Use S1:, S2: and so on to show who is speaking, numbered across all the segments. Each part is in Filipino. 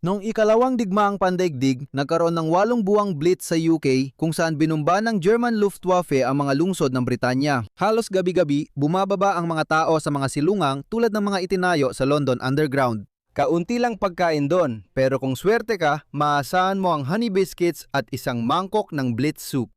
S1: Noong ikalawang digmaang pandaigdig, nagkaroon ng 8 buwang blitz sa UK kung saan binumba ng German Luftwaffe ang mga lungsod ng Britanya. Halos gabi-gabi, bumababa ang mga tao sa mga silungang tulad ng mga itinayo sa London Underground. Kaunti lang pagkain doon, pero kung swerte ka, maasahan mo ang honey biscuits at isang mangkok ng blitz soup.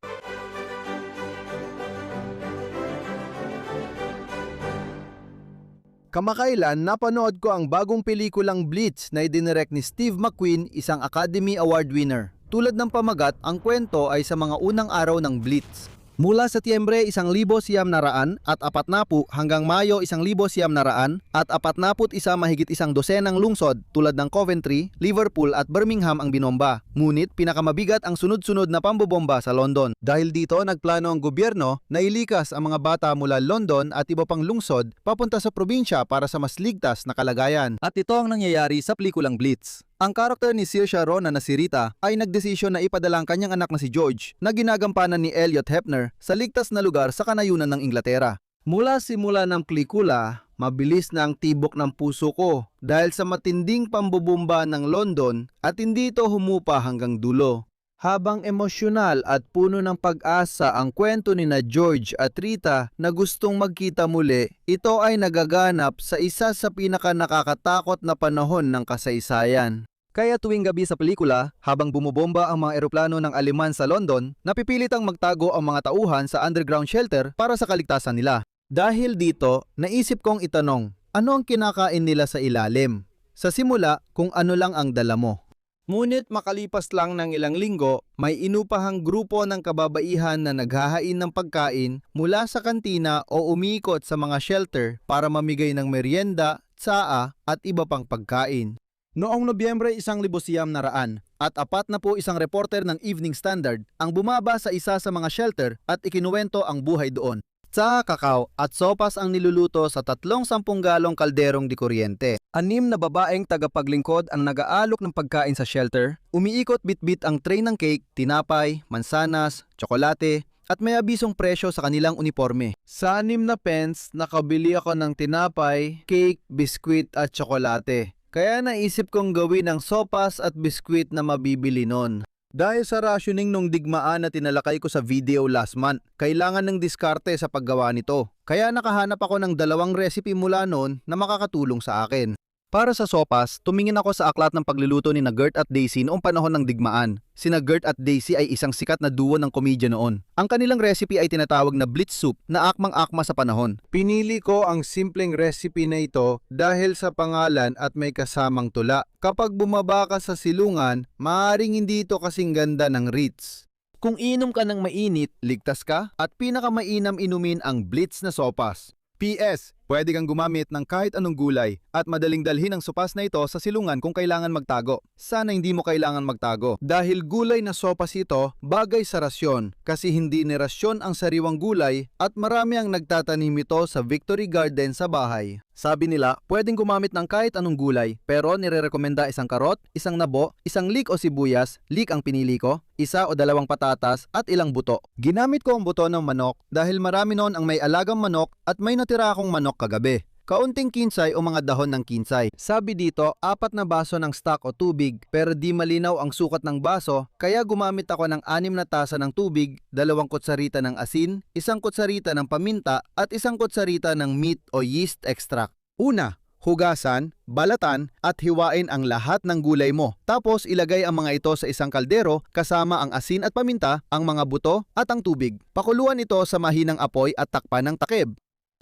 S1: Kamakailan napanood ko ang bagong pelikulang Blitz na idinirect ni Steve McQueen, isang Academy Award winner. Tulad ng pamagat, ang kwento ay sa mga unang araw ng Blitz. Mula Setyembre 1940 at 40 hanggang Mayo 1940 at 41 mahigit 100 lungsod tulad ng Coventry, Liverpool at Birmingham ang binomba. Ngunit pinakamabigat ang sunod-sunod na pambobomba sa London. Dahil dito nagplano ang gobyerno na ilikas ang mga bata mula London at iba pang lungsod papunta sa probinsya para sa mas ligtas na kalagayan. At ito ang nangyayari sa pelikulang Blitz. Ang karakter ni Saoirse Ronan na si Rita ay nagdesisyon na ipadala ang kanyang anak na si George na ginagampanan ni Elliot Hefner sa ligtas na lugar sa kanayunan ng Inglaterra. Mula simula ng pelikula, mabilis na ang tibok ng puso ko dahil sa matinding pambubumba ng London at hindi ito humupa hanggang dulo. Habang emosyonal at puno ng pag-asa ang kwento ni na George at Rita na gustong magkita muli, ito ay nagaganap sa isa sa pinaka-nakakatakot na panahon ng kasaysayan. Kaya tuwing gabi sa pelikula, habang bumubomba ang mga eroplano ng Aleman sa London, napipilitang magtago ang mga tauhan sa underground shelter para sa kaligtasan nila. Dahil dito, naisip kong itanong, ano ang kinakain nila sa ilalim? Sa simula, kung ano lang ang dala mo. Ngunit makalipas lang ng ilang linggo, may inupahang grupo ng kababaihan na naghahain ng pagkain mula sa kantina o umiikot sa mga shelter para mamigay ng merienda, tsaa at iba pang pagkain. Noong Nobyembre 1900 at 41 reporter ng Evening Standard ang bumaba sa isa sa mga shelter at ikinuwento ang buhay doon. Tsaa, kakao at sopas ang niluluto sa 310 galong kalderong di kuryente. 6 na babaeng tagapaglingkod ang nag-aalok ng pagkain sa shelter. Umiikot bitbit ang tray ng cake, tinapay, mansanas, tsokolate at may abisong presyo sa kanilang uniforme. Sa 6 na pence, nakabili ako ng tinapay, cake, biskwit at tsokolate. Kaya naisip kong gawin ang sopas at biskwit na mabibili nun. Dahil sa rationing nung digmaan na tinalakay ko sa video last month, kailangan ng diskarte sa paggawa nito. Kaya nakahanap ako ng 2 recipe mula noon na makakatulong sa akin. Para sa sopas, tumingin ako sa aklat ng pagluluto ni na Gert at Daisy noong panahon ng digmaan. Sina Gert at Daisy ay isang sikat na duo ng komedya noon. Ang kanilang recipe ay tinatawag na blitz soup na akmang-akma sa panahon. Pinili ko ang simpleng recipe na ito dahil sa pangalan at may kasamang tula. Kapag bumaba ka sa silungan, maaaring hindi ito kasing ganda ng Ritz. Kung inom ka ng mainit, ligtas ka at pinakamainam inumin ang blitz na sopas. PS, pwede kang gumamit ng kahit anong gulay at madaling dalhin ang sopas na ito sa silungan kung kailangan magtago. Sana hindi mo kailangan magtago. Dahil gulay na sopas ito, bagay sa rasyon kasi hindi ni rasyon ang sariwang gulay at marami ang nagtatanim ito sa Victory Garden sa bahay. Sabi nila, pwedeng gumamit ng kahit anong gulay pero nirerekomenda isang karot, isang nabo, isang leek o sibuyas, leek ang pinili ko, 1 o 2 patatas at ilang buto. Ginamit ko ang buto ng manok dahil marami noon ang may alagang manok at may natira akong manok kagabi. Kaunting kinsay o mga dahon ng kinsay. Sabi dito, 4 na baso ng stock o tubig pero di malinaw ang sukat ng baso kaya gumamit ako ng 6 na tasa ng tubig, 2 kutsarita ng asin, 1 kutsarita ng paminta at 1 kutsarita ng meat o yeast extract. Una, hugasan, balatan at hiwain ang lahat ng gulay mo. Tapos ilagay ang mga ito sa isang kaldero kasama ang asin at paminta, ang mga buto at ang tubig. Pakuluan ito sa mahinang apoy at takpan ng takip.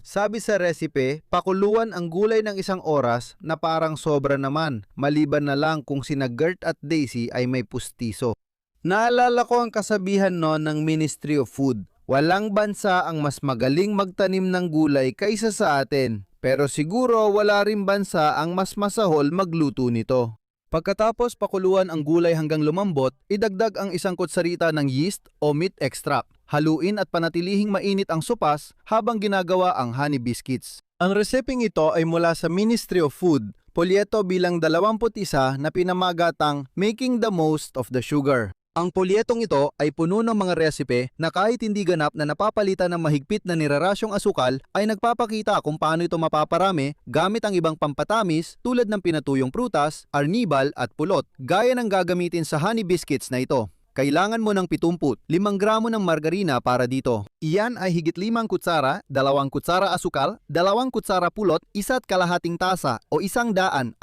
S1: Sabi sa recipe, pakuluan ang gulay ng 1 oras na parang sobra naman, maliban na lang kung sina Gert at Daisy ay may pustiso. Naalala ko ang kasabihan noon ng Ministry of Food, walang bansa ang mas magaling magtanim ng gulay kaysa sa atin, pero siguro wala rin bansa ang mas masahol magluto nito. Pagkatapos pakuluan ang gulay hanggang lumambot, idagdag ang 1 kutsarita ng yeast o meat extract. Haluin at panatilihing mainit ang sopas habang ginagawa ang honey biscuits. Ang reseping ito ay mula sa Ministry of Food, polyeto bilang 21 na pinamagatang Making the Most of the Sugar. Ang polyetong ito ay puno ng mga resipe na kahit hindi ganap na napapalitan ng mahigpit na nirarasyong asukal ay nagpapakita kung paano ito mapaparami gamit ang ibang pampatamis tulad ng pinatuyong prutas, arnibal at pulot, gaya ng gagamitin sa honey biscuits na ito. Kailangan mo ng 75 gramo ng margarina para dito. Iyan ay higit 5 kutsara, 2 kutsara asukal, 2 kutsara pulot, 1.5 tasa o 170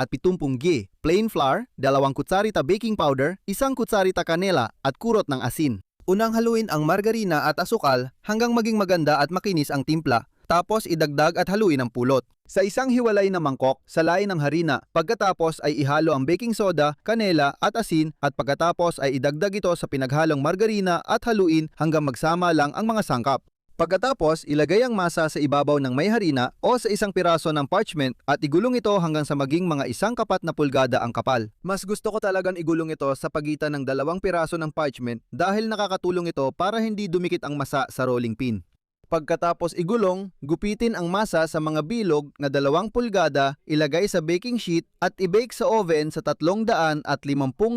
S1: g, plain flour, 2 kutsarita baking powder, 1 kutsarita kanela at kurot ng asin. Unang haluin ang margarina at asukal hanggang maging maganda at makinis ang timpla. Tapos idagdag at haluin ang pulot. Sa isang hiwalay na mangkok, salain ang harina. Pagkatapos ay ihalo ang baking soda, kanela at asin at pagkatapos ay idagdag ito sa pinaghalong margarina at haluin hanggang magsama lang ang mga sangkap. Pagkatapos, ilagay ang masa sa ibabaw ng may harina o sa isang piraso ng parchment at igulong ito hanggang sa maging mga 1 pulgada ang kapal. Mas gusto ko talagang igulong ito sa pagitan ng 2 piraso ng parchment dahil nakakatulong ito para hindi dumikit ang masa sa rolling pin. Pagkatapos igulong, gupitin ang masa sa mga bilog na 2 pulgada, ilagay sa baking sheet at i-bake sa oven sa 350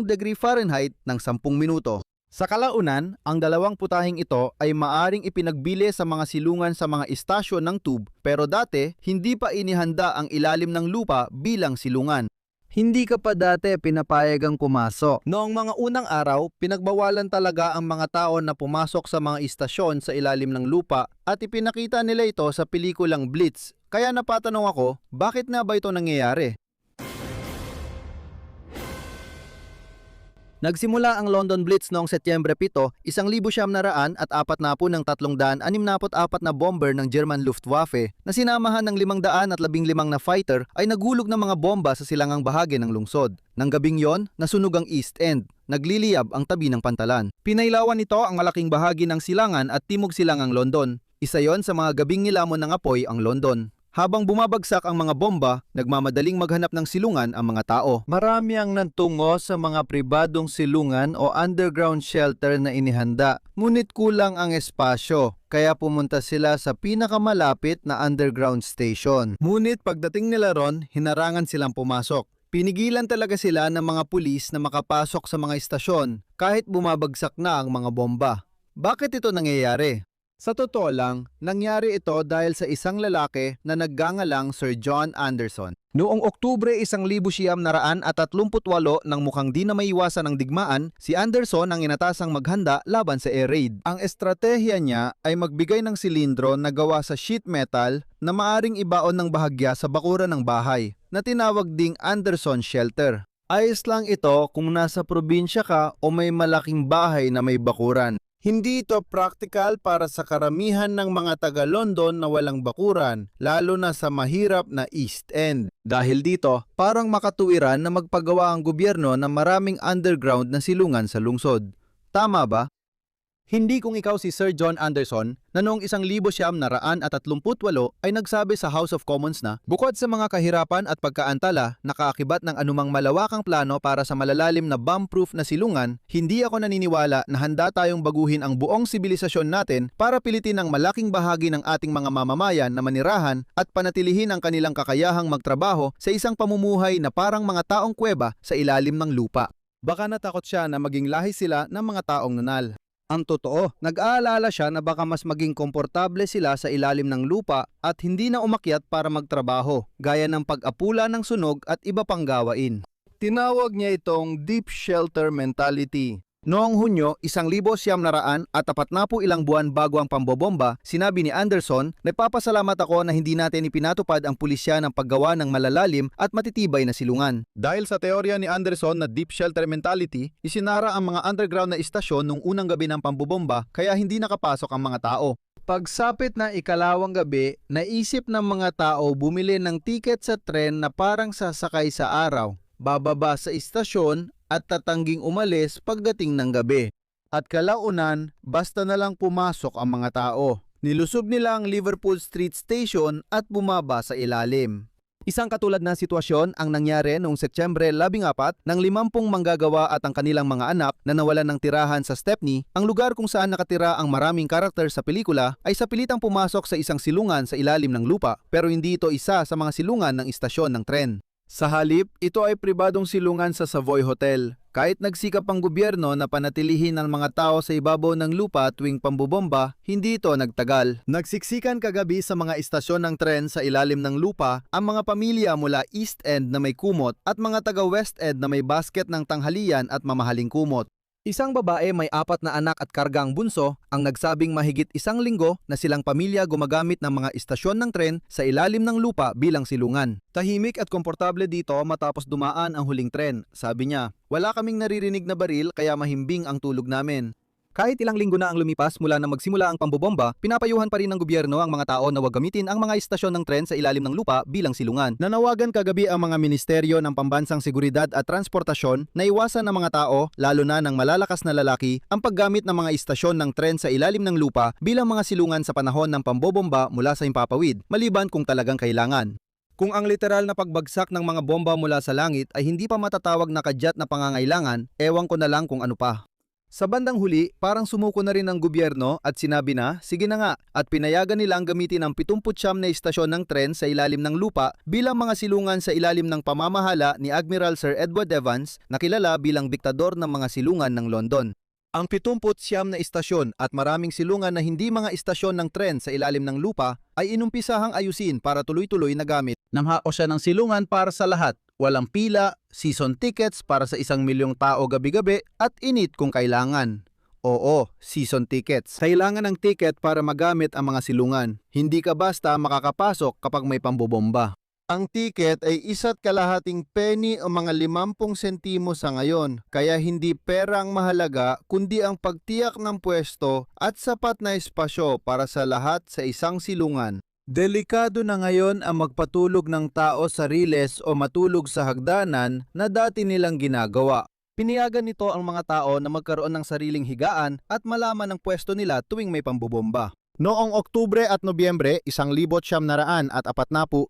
S1: degree Fahrenheit ng 10 minuto. Sa kalaunan, ang 2 putahing ito ay maaring ipinagbili sa mga silungan sa mga istasyon ng tube, pero dati hindi pa inihanda ang ilalim ng lupa bilang silungan. Hindi ka pa dati pinapayagang pumasok. Noong mga unang araw, pinagbawalan talaga ang mga tao na pumasok sa mga istasyon sa ilalim ng lupa at ipinakita nila ito sa pelikulang Blitz. Kaya napatanong ako, bakit na ba ito nangyayari? Nagsimula ang London Blitz noong Setyembre 7, 1940 ng 364 na bomber ng German Luftwaffe na sinamahan ng 515 na fighter ay nagulog ng mga bomba sa silangang bahagi ng lungsod. Nang gabing yon, nasunog ang East End. Nagliliyab ang tabi ng pantalan. Pinailawan nito ang malaking bahagi ng silangan at timog silangang London. Isa yon sa mga gabing nilamon ng apoy ang London. Habang bumabagsak ang mga bomba, nagmamadaling maghanap ng silungan ang mga tao. Marami ang nantungo sa mga pribadong silungan o underground shelter na inihanda. Ngunit kulang ang espasyo, kaya pumunta sila sa pinakamalapit na underground station. Ngunit pagdating nila ron, hinarangan silang pumasok. Pinigilan talaga sila ng mga pulis na makapasok sa mga istasyon kahit bumabagsak na ang mga bomba. Bakit ito nangyayari? Sa totoo lang, nangyari ito dahil sa isang lalaki na naggangalang Sir John Anderson. Noong Oktubre 1938 nang mukhang di na maiwasan ang digmaan, si Anderson ang inatasang maghanda laban sa air raid. Ang estratehiya niya ay magbigay ng silindro na gawa sa sheet metal na maaring ibaon ng bahagya sa bakuran ng bahay, na tinawag ding Anderson Shelter. Ayos lang ito kung nasa probinsya ka o may malaking bahay na may bakuran. Hindi ito practical para sa karamihan ng mga taga-London na walang bakuran, lalo na sa mahirap na East End. Dahil dito, parang makatuwiran na magpagawa ang gobyerno ng maraming underground na silungan sa lungsod. Tama ba? Hindi kung ikaw si Sir John Anderson na noong 1938 ay nagsabi sa House of Commons na bukod sa mga kahirapan at pagkaantala na kaakibat ng anumang malawakang plano para sa malalalim na bomb-proof na silungan, hindi ako naniniwala na handa tayong baguhin ang buong sibilisasyon natin para pilitin ang malaking bahagi ng ating mga mamamayan na manirahan at panatilihin ang kanilang kakayahang magtrabaho sa isang pamumuhay na parang mga taong kuweba sa ilalim ng lupa. Baka natakot siya na maging lahi sila ng mga taong nunal. Ang totoo, nag-aalala siya na baka mas maging komportable sila sa ilalim ng lupa at hindi na umakyat para magtrabaho, gaya ng pag-apula ng sunog at iba pang gawain. Tinawag niya itong deep shelter mentality. Noong Hunyo, 1940 buwan bago ang pambobomba, sinabi ni Anderson, "Nagpapasalamat ako na hindi natin ipinatupad ang pulisya ng paggawa ng malalalim at matitibay na silungan." Dahil sa teorya ni Anderson na deep shelter mentality, isinara ang mga underground na istasyon nung unang gabi ng pambobomba kaya hindi nakapasok ang mga tao. Pagsapit na ikalawang gabi, naisip ng mga tao bumili ng tiket sa tren na parang sasakay sa araw, bababa sa istasyon at tatangging umalis pagdating ng gabi. At kalaunan, basta na lang pumasok ang mga tao. Nilusob nila ang Liverpool Street Station at bumaba sa ilalim. Isang katulad na sitwasyon ang nangyari noong Setyembre 14 nang 50 manggagawa at ang kanilang mga anak na nawalan ng tirahan sa Stepney, ang lugar kung saan nakatira ang maraming karakter sa pelikula, ay sapilitang pumasok sa isang silungan sa ilalim ng lupa, pero hindi ito isa sa mga silungan ng istasyon ng tren. Sa halip, ito ay pribadong silungan sa Savoy Hotel. Kahit nagsikap ang gobyerno na panatilihin ang mga tao sa ibabaw ng lupa tuwing pambobomba, hindi ito nagtagal. Nagsiksikan kagabi sa mga istasyon ng tren sa ilalim ng lupa ang mga pamilya mula East End na may kumot at mga taga West End na may basket ng tanghalian at mamahaling kumot. Isang babae may 4 na anak at kargang bunso ang nagsabing mahigit 1 linggo na silang pamilya gumagamit ng mga istasyon ng tren sa ilalim ng lupa bilang silungan. Tahimik at komportable dito matapos dumaan ang huling tren, sabi niya. Wala kaming naririnig na baril kaya mahimbing ang tulog namin. Kahit ilang linggo na ang lumipas mula na magsimula ang pambobomba, pinapayuhan pa rin ng gobyerno ang mga tao na huwag gamitin ang mga istasyon ng tren sa ilalim ng lupa bilang silungan. Nanawagan kagabi ang mga ministeryo ng Pambansang Seguridad at Transportasyon na iwasan ng mga tao, lalo na ng malalakas na lalaki, ang paggamit ng mga istasyon ng tren sa ilalim ng lupa bilang mga silungan sa panahon ng pambobomba mula sa himpapawid, maliban kung talagang kailangan. Kung ang literal na pagbagsak ng mga bomba mula sa langit ay hindi pa matatawag na kadyat na pangangailangan, ewan ko na lang kung ano pa. Sa bandang huli, parang sumuko na rin ang gobyerno at sinabi na, sige na nga, at pinayagan nilang gamitin ang 79 na istasyon ng tren sa ilalim ng lupa bilang mga silungan sa ilalim ng pamamahala ni Admiral Sir Edward Evans na kilala bilang diktador ng mga silungan ng London. Ang 79 na istasyon at maraming silungan na hindi mga istasyon ng tren sa ilalim ng lupa ay inumpisahang ayusin para tuloy-tuloy na gamit. Namhao siya ng silungan para sa lahat. Walang pila, season tickets para sa 1 milyong tao gabi-gabi at init kung kailangan. Oo, season tickets. Kailangan ng ticket para magamit ang mga silungan. Hindi ka basta makakapasok kapag may pambobomba. Ang ticket ay 1.25 penny o mga 50 sentimo sa ngayon, kaya hindi pera ang mahalaga kundi ang pagtiyak ng pwesto at sapat na espasyo para sa lahat sa isang silungan. Delikado na ngayon ang magpatulog ng tao sa riles o matulog sa hagdanan na dati nilang ginagawa. Piniyagan nito ang mga tao na magkaroon ng sariling higaan at malaman ang pwesto nila tuwing may pambobomba. Noong Oktubre at Nobyembre, 1,940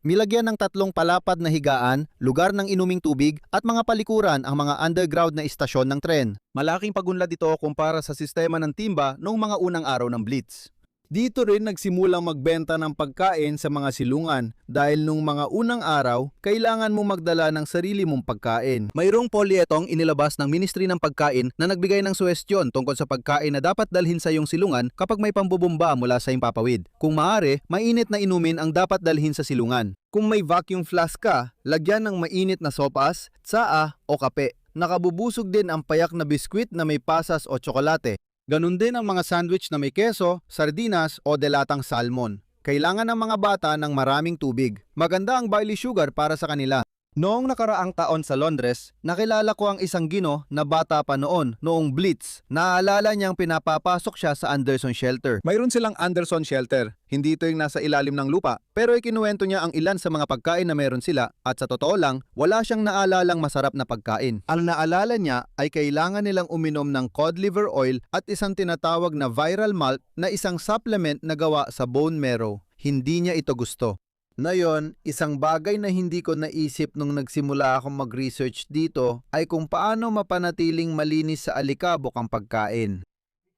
S1: nilagyan ng 3 palapad na higaan, lugar ng inuming tubig at mga palikuran ang mga underground na istasyon ng tren. Malaking pagunlad ito kumpara sa sistema ng timba noong mga unang araw ng Blitz. Dito rin nagsimulang magbenta ng pagkain sa mga silungan dahil nung mga unang araw, kailangan mo magdala ng sarili mong pagkain. Mayroong polyetong inilabas ng Ministry ng Pagkain na nagbigay ng suwestyon tungkol sa pagkain na dapat dalhin sa iyong silungan kapag may pambobomba mula sa himpapawid. Kung maaari, mainit na inumin ang dapat dalhin sa silungan. Kung may vacuum flask ka, lagyan ng mainit na sopas, tsaa o kape. Nakabubusog din ang payak na biskwit na may pasas o tsokolate. Ganun din ang mga sandwich na may keso, sardinas o delatang salmon. Kailangan ng mga bata ng maraming tubig. Maganda ang barley sugar para sa kanila. Noong nakaraang taon sa Londres, nakilala ko ang isang Gino na bata pa noong Blitz. Naaalala niyang pinapapasok siya sa Anderson Shelter. Mayroon silang Anderson Shelter. Hindi ito yung nasa ilalim ng lupa, pero ikinuwento niya ang ilan sa mga pagkain na meron sila at sa totoo lang, wala siyang naalalang masarap na pagkain. Ang naalala niya ay kailangan nilang uminom ng cod liver oil at isang tinatawag na viral malt na isang supplement na gawa sa bone marrow. Hindi niya ito gusto. Ngayon, isang bagay na hindi ko naisip nung nagsimula akong mag-research dito ay kung paano mapanatiling malinis sa alikabok ang pagkain.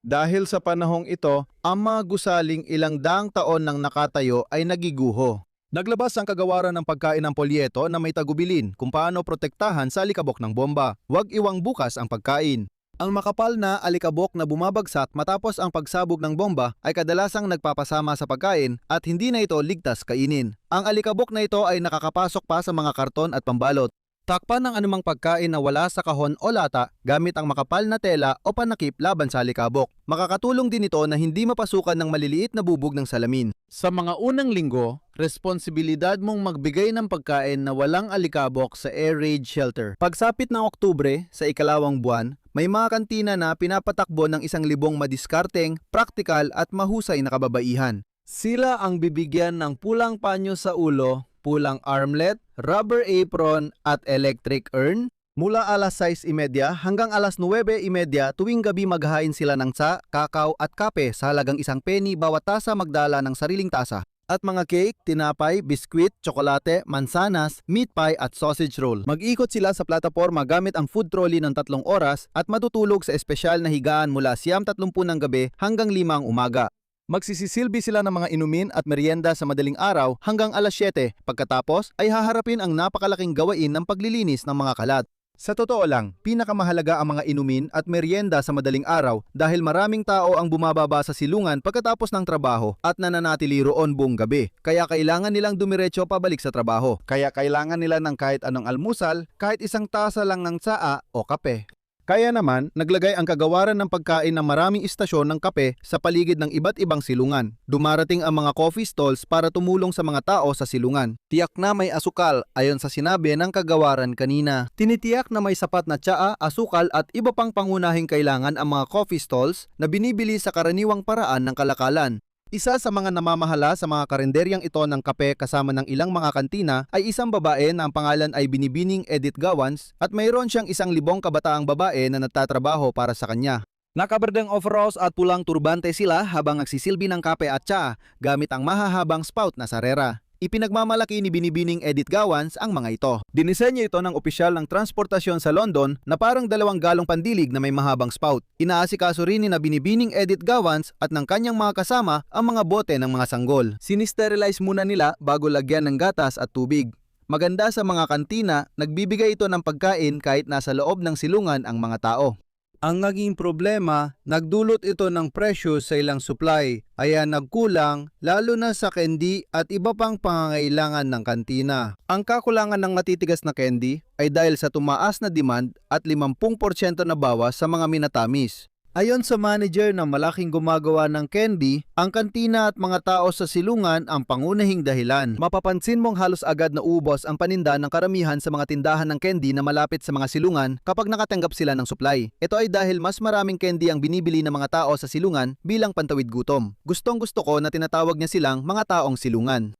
S1: Dahil sa panahong ito, ang mga gusaling ilang daang taon nang nakatayo ay nagiguho. Naglabas ang kagawaran ng pagkain ng polyeto na may tagubilin kung paano protektahan sa alikabok ng bomba. Huwag iwang bukas ang pagkain. Ang makapal na alikabok na bumabagsak matapos ang pagsabog ng bomba ay kadalasang nagpapasama sa pagkain at hindi na ito ligtas kainin. Ang alikabok na ito ay nakakapasok pa sa mga karton at pambalot. Takpan ng anumang pagkain na wala sa kahon o lata gamit ang makapal na tela o panakip laban sa alikabok. Makakatulong din ito na hindi mapasukan ng maliliit na bubog ng salamin. Sa mga unang linggo, responsibilidad mong magbigay ng pagkain na walang alikabok sa air raid shelter. Pagsapit ng Oktubre, sa ikalawang buwan, may mga kantina na pinapatakbo ng 1,000 madiskarteng, praktikal at mahusay na kababaihan. Sila ang bibigyan ng pulang panyo sa ulo, pulang armlet, rubber apron at electric urn. Mula alas 6:30 hanggang alas 9:30 tuwing gabi maghahain sila ng tsa, kakao at kape sa halagang 1 penny bawat tasa magdala ng sariling tasa. At mga cake, tinapay, biskwit, tsokolate, mansanas, meat pie at sausage roll. Mag-ikot sila sa plataporma gamit ang food trolley ng 3 oras at matutulog sa espesyal na higaan mula 9:30 ng gabi hanggang 5 ang umaga. Magsisisilbi sila ng mga inumin at merienda sa madaling araw hanggang alas 7. Pagkatapos ay haharapin ang napakalaking gawain ng paglilinis ng mga kalat. Sa totoo lang, pinakamahalaga ang mga inumin at merienda sa madaling araw dahil maraming tao ang bumababa sa silungan pagkatapos ng trabaho at nananatili roon buong gabi. Kaya kailangan nilang dumiretso pabalik sa trabaho. Kaya kailangan nila ng kahit anong almusal, kahit isang tasa lang ng tsaa o kape. Kaya naman, naglagay ang kagawaran ng pagkain ng maraming istasyon ng kape sa paligid ng iba't ibang silungan. Dumarating ang mga coffee stalls para tumulong sa mga tao sa silungan. Tiyak na may asukal ayon sa sinabi ng kagawaran kanina. Tinitiyak na may sapat na tsaa, asukal at iba pang pangunahing kailangan ang mga coffee stalls na binibili sa karaniwang paraan ng kalakalan. Isa sa mga namamahala sa mga karenderyang ito ng kape kasama ng ilang mga kantina ay isang babae na ang pangalan ay Binibining Edith Gawans at mayroon siyang 1,000 kabataang babae na nagtatrabaho para sa kanya. Nakaberdeng overalls at pulang turbante sila habang nagsisilbi ng kape at tsaa gamit ang mahahabang spout na sarera. Ipinagmamalaki ni Binibining Edith Gawans ang mga ito. Dinisenyo ito ng opisyal ng transportasyon sa London na parang 2 galong pandilig na may mahabang spout. Inaasikaso rin ni na Binibining Edith Gawans at ng kanyang mga kasama ang mga bote ng mga sanggol. Sinisterilize muna nila bago lagyan ng gatas at tubig. Maganda sa mga kantina, nagbibigay ito ng pagkain kahit nasa loob ng silungan ang mga tao. Ang naging problema, nagdulot ito ng presyo sa ilang supply, kaya nagkulang lalo na sa candy at iba pang pangangailangan ng kantina. Ang kakulangan ng matitigas na candy ay dahil sa tumaas na demand at 50% na bawas sa mga minatamis. Ayon sa manager ng malaking gumagawa ng candy, ang kantina at mga tao sa silungan ang pangunahing dahilan. Mapapansin mong halos agad na ubos ang paninda ng karamihan sa mga tindahan ng candy na malapit sa mga silungan kapag nakatanggap sila ng supply. Ito ay dahil mas maraming candy ang binibili ng mga tao sa silungan bilang pantawid gutom. Gustong-gusto ko na tinatawag niya silang mga taong silungan.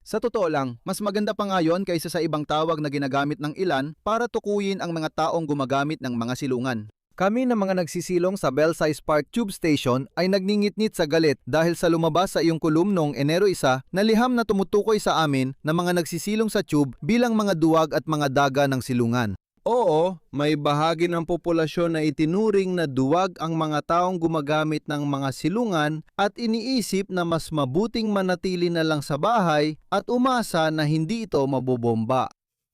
S1: Sa totoo lang, mas maganda pa ngayon kaysa sa ibang tawag na ginagamit ng ilan para tukuyin ang mga taong gumagamit ng mga silungan. Kami na mga nagsisilong sa Belsize Park Tube Station ay nagngingit-ngit sa galit dahil sa lumabas sa iyong kulum noong Enero 1 na liham na tumutukoy sa amin na mga nagsisilong sa tube bilang mga duwag at mga daga ng silungan. Oo, may bahagi ng populasyon na itinuring na duwag ang mga taong gumagamit ng mga silungan at iniisip na mas mabuting manatili na lang sa bahay at umasa na hindi ito mabobomba.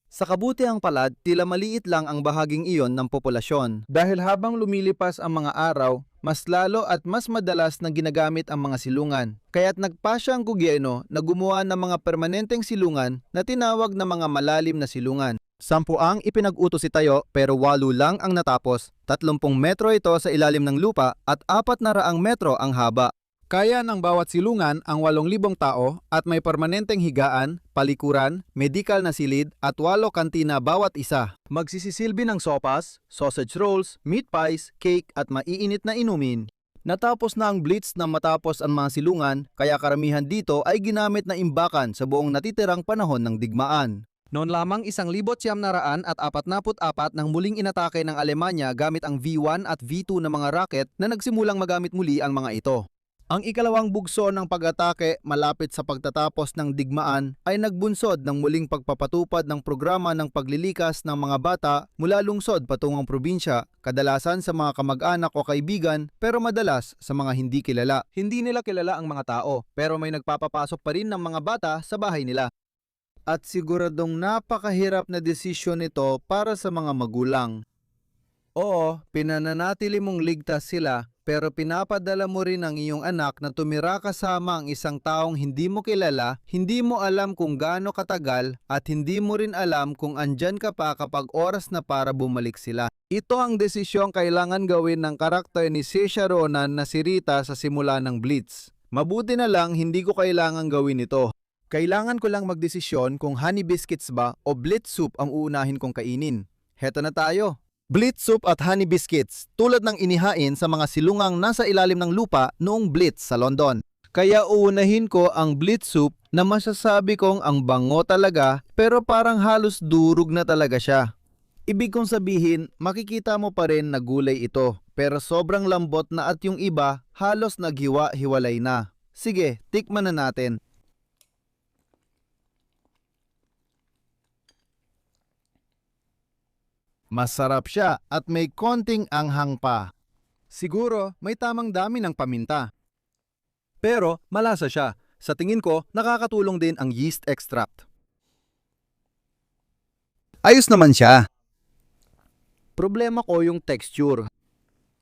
S1: Sa kabutihang palad, tila maliit lang ang bahaging iyon ng populasyon. Dahil habang lumilipas ang mga araw, mas lalo at mas madalas na ginagamit ang mga silungan. Kaya't nagpasya ang gobyerno na gumawa ng mga permanenteng silungan na tinawag na mga malalim na silungan. 10 ang ipinag-utos itayo pero 8 lang ang natapos. 30 metro ito sa ilalim ng lupa at 400 metro ang haba. Kaya ng bawat silungan ang 8,000 tao at may permanenteng higaan, palikuran, medikal na silid at 8 kantina bawat isa. Magsisisilbi ng sopas, sausage rolls, meat pies, cake at maiinit na inumin. Natapos na ang blitz na matapos ang mga silungan kaya karamihan dito ay ginamit na imbakan sa buong natitirang panahon ng digmaan. Noon lamang 1,944 nang muling inatake ng Alemanya gamit ang V1 at V2 na mga rocket na nagsimulang magamit muli ang mga ito. Ang ikalawang bugso ng pag-atake malapit sa pagtatapos ng digmaan ay nagbunsod ng muling pagpapatupad ng programa ng paglilikas ng mga bata mula lungsod patungong probinsya, kadalasan sa mga kamag-anak o kaibigan pero madalas sa mga hindi kilala. Hindi nila kilala ang mga tao pero may nagpapapasok pa rin ng mga bata sa bahay nila. At siguradong napakahirap na desisyon ito para sa mga magulang. Oo, pinananatili mong ligtas sila pero pinapadala mo rin ang iyong anak na tumira kasama ang isang taong hindi mo kilala, hindi mo alam kung gaano katagal at hindi mo rin alam kung andyan ka pa kapag oras na para bumalik sila. Ito ang desisyong kailangan gawin ng karakter ni Saoirse Ronan na si Rita sa simula ng Blitz. Mabuti na lang hindi ko kailangan gawin ito. Kailangan ko lang magdesisyon kung honey biscuits ba o Blitz soup ang uunahin kong kainin. Heto na tayo. Blitz soup at honey biscuits, tulad ng inihain sa mga silungang nasa ilalim ng lupa noong Blitz sa London. Kaya uunahin ko ang Blitz soup na masasabi kong ang bango talaga pero parang halos durog na talaga siya. Ibig kong sabihin, makikita mo pa rin na gulay ito pero sobrang lambot na at yung iba halos naghiwa-hiwalay na. Sige, tikman na natin. Masarap siya at may konting anghang pa. Siguro may tamang dami ng paminta. Pero malasa siya. Sa tingin ko, nakakatulong din ang yeast extract. Ayos naman siya. Problema ko yung texture.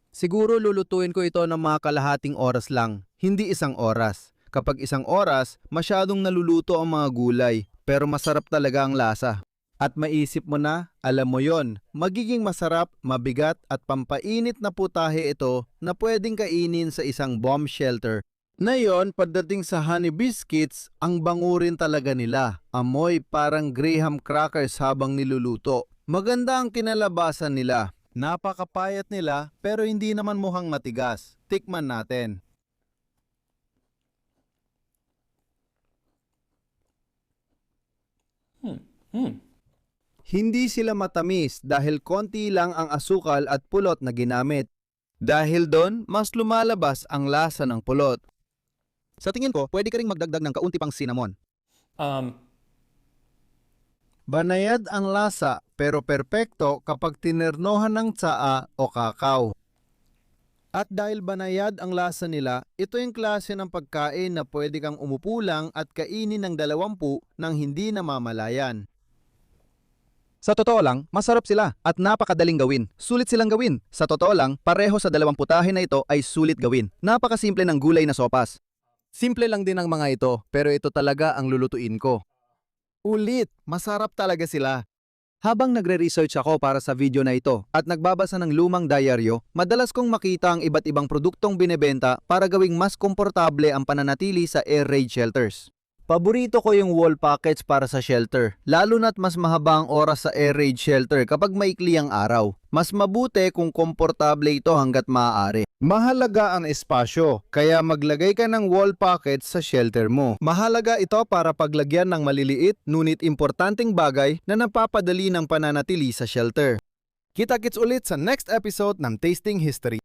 S1: Siguro lulutuin ko ito ng mga kalahating oras lang, hindi isang oras. Kapag isang oras, masyadong naluluto ang mga gulay, pero masarap talaga ang lasa. At maisip mo na, alam mo yon, magiging masarap, mabigat at pampainit na putahe ito na pwedeng kainin sa isang bomb shelter. Ngayon, pagdating sa honey biscuits, ang bango rin talaga nila. Amoy parang graham crackers habang niluluto. Maganda ang kinalabasan nila. Napakapayat nila pero hindi naman mukhang matigas. Tikman natin. Hindi sila matamis dahil konti lang ang asukal at pulot na ginamit. Dahil doon, mas lumalabas ang lasa ng pulot. Sa tingin ko, pwede ka ring magdagdag ng kaunti pang cinnamon. Banayad ang lasa pero perpekto kapag tinernohan ng tsaa o kakao. At dahil banayad ang lasa nila, ito yung klase ng pagkain na pwede kang umupo lang at kainin ng 20 nang hindi namamalayan. Sa totoo lang, masarap sila at napakadaling gawin. Sulit silang gawin. Sa totoo lang, pareho sa 2 putahe na ito ay sulit gawin. Napakasimple ng gulay na sopas. Simple lang din ang mga ito, pero ito talaga ang lulutuin ko. Ulit, masarap talaga sila. Habang nagre-research ako para sa video na ito at nagbabasa ng lumang diaryo, madalas kong makita ang iba't ibang produktong binebenta para gawing mas komportable ang pananatili sa air raid shelters. Paborito ko yung wall packets para sa shelter, lalo na't mas mahaba ang oras sa air raid shelter kapag maikli ang araw. Mas mabuti kung komportable ito hanggat maaari. Mahalaga ang espasyo, kaya maglagay ka ng wall packets sa shelter mo. Mahalaga ito para paglagyan ng maliliit, ngunit importanteng bagay na napapadali ng pananatili sa shelter. Kita-kits ulit sa next episode ng Tasting History.